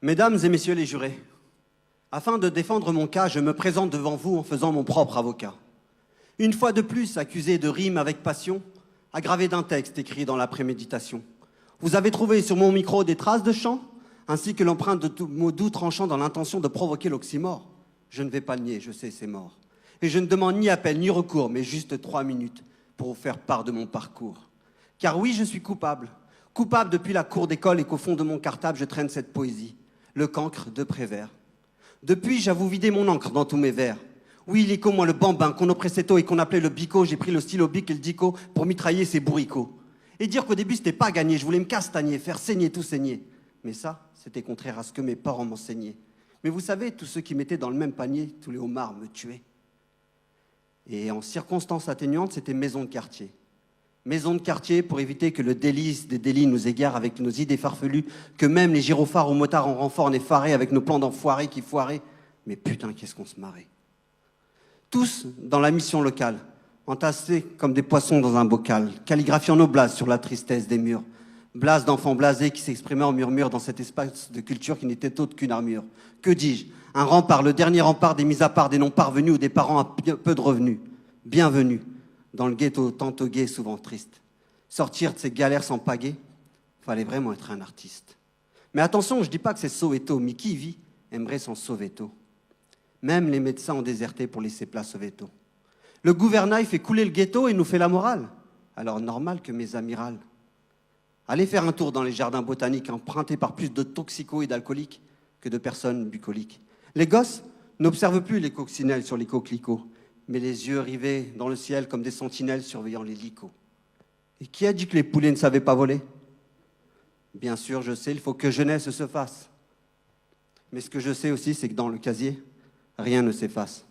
Mesdames et messieurs les jurés, afin de défendre mon cas, je me présente devant vous en faisant mon propre avocat. Une fois de plus, accusé de rime avec passion, aggravé d'un texte écrit dans la préméditation. Vous avez trouvé sur mon micro des traces de chant, ainsi que l'empreinte de mots doux tranchants dans l'intention de provoquer l'oxymore. Je ne vais pas le nier, je sais, c'est mort. Et je ne demande ni appel ni recours, mais juste 3 minutes pour vous faire part de mon parcours. Car oui, je suis coupable. Coupable depuis la cour d'école et qu'au fond de mon cartable, je traîne cette poésie, le cancre de Prévert. Depuis, j'avoue vider mon encre dans tous mes vers. Oui, l'ICO, moi le bambin, qu'on oppressait tôt et qu'on appelait le bico, j'ai pris le stylo bic et le dico pour mitrailler ces bourricots. Et dire qu'au début, c'était pas gagné, je voulais me castagner, faire saigner tout saigner. Mais ça, c'était contraire à ce que mes parents m'enseignaient. Mais vous savez, tous ceux qui mettaient dans le même panier, tous les homards me tuaient. Et en circonstances atténuantes, c'était maison de quartier. Maison de quartier pour éviter que le délice des délits nous égare avec nos idées farfelues, que même les gyrophares aux motards en renfort n'effarés avec nos plans d'enfoirés qui foiraient. Mais putain, qu'est-ce qu'on se marrait. Tous dans la mission locale, entassés comme des poissons dans un bocal, calligraphiant nos blases sur la tristesse des murs. Blases d'enfants blasés qui s'exprimaient en murmure dans cet espace de culture qui n'était autre qu'une armure. Que dis-je? Un rempart, le dernier rempart des mises à part, des non-parvenus ou des parents à peu de revenus. Bienvenue dans le ghetto, tantôt gai, souvent triste. Sortir de ces galères sans pagaie, fallait vraiment être un artiste. Mais attention, je dis pas que c'est Soweto, mais qui vit aimerait s'en sauver tôt. Même les médecins ont déserté pour laisser place au veto. Le gouvernail fait couler le ghetto et nous fait la morale. Alors normal que mes amirals. Allez faire un tour dans les jardins botaniques empruntés par plus de toxicos et d'alcooliques que de personnes bucoliques. Les gosses n'observent plus les coccinelles sur les coquelicots, mais les yeux rivés dans le ciel comme des sentinelles surveillant les licots. Et qui a dit que les poulets ne savaient pas voler? Bien sûr, je sais, il faut que jeunesse se fasse. Mais ce que je sais aussi, c'est que dans le casier, rien ne s'efface.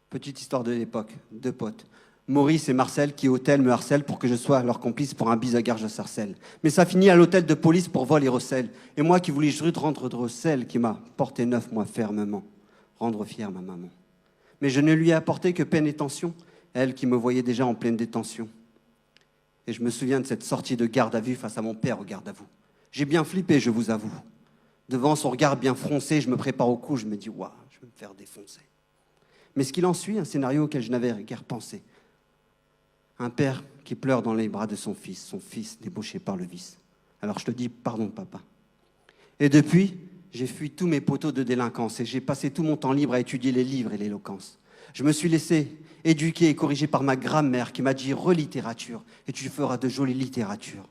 Petite histoire de l'époque, 2 potes. Maurice et Marcel qui, au hôtel, me harcèlent pour que je sois leur complice pour un bise à gare, je sarcelle. Mais ça finit à l'hôtel de police pour vol et recel. Et moi qui voulais juste rendre de recel, qui m'a porté 9 mois fermement, rendre fière ma maman. Mais je ne lui ai apporté que peine et tension, elle qui me voyait déjà en pleine détention. Et je me souviens de cette sortie de garde à vue face à mon père au garde à vous. J'ai bien flippé, je vous avoue. Devant son regard bien froncé, je me prépare au coup, je me dis « Waouh, je vais me faire défoncer ». Mais ce qu'il en suit, un scénario auquel je n'avais guère pensé. Un père qui pleure dans les bras de son fils débauché par le vice. Alors je te dis pardon papa. Et depuis, j'ai fui tous mes poteaux de délinquance et j'ai passé tout mon temps libre à étudier les livres et l'éloquence. Je me suis laissé éduquer et corriger par ma grammaire qui m'a dit « relittérature et tu feras de jolies littératures ».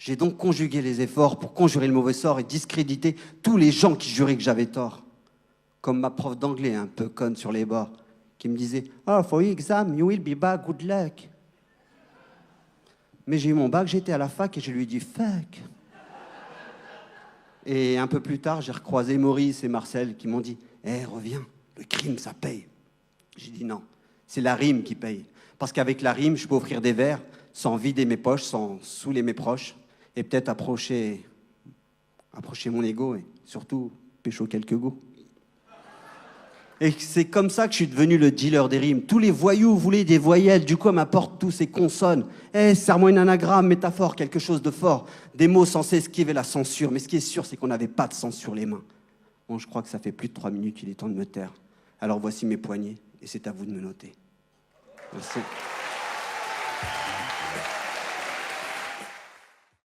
J'ai donc conjugué les efforts pour conjurer le mauvais sort et discréditer tous les gens qui juraient que j'avais tort. Comme ma prof d'anglais, un peu conne sur les bords, qui me disait « Oh, for your exam, you will be back, good luck ». Mais j'ai eu mon bac, j'étais à la fac et je lui ai dit « fuck ». Et un peu plus tard, j'ai recroisé Maurice et Marcel qui m'ont dit « Eh, reviens, le crime, ça paye ». J'ai dit « Non, c'est la rime qui paye. Parce qu'avec la rime, je peux offrir des vers sans vider mes poches, sans saouler mes proches et peut-être approcher mon ego et surtout pécho quelques goûts. Et c'est comme ça que je suis devenu le dealer des rimes. Tous les voyous voulaient des voyelles, du coup, m'apportent tous ces consonnes. Eh, serre-moi une anagramme, métaphore, quelque chose de fort. Des mots censés esquiver la censure. Mais ce qui est sûr, c'est qu'on n'avait pas de sang sur les mains. Bon, je crois que ça fait plus de 3 minutes, il est temps de me taire. Alors voici mes poignets, et c'est à vous de me noter. Merci.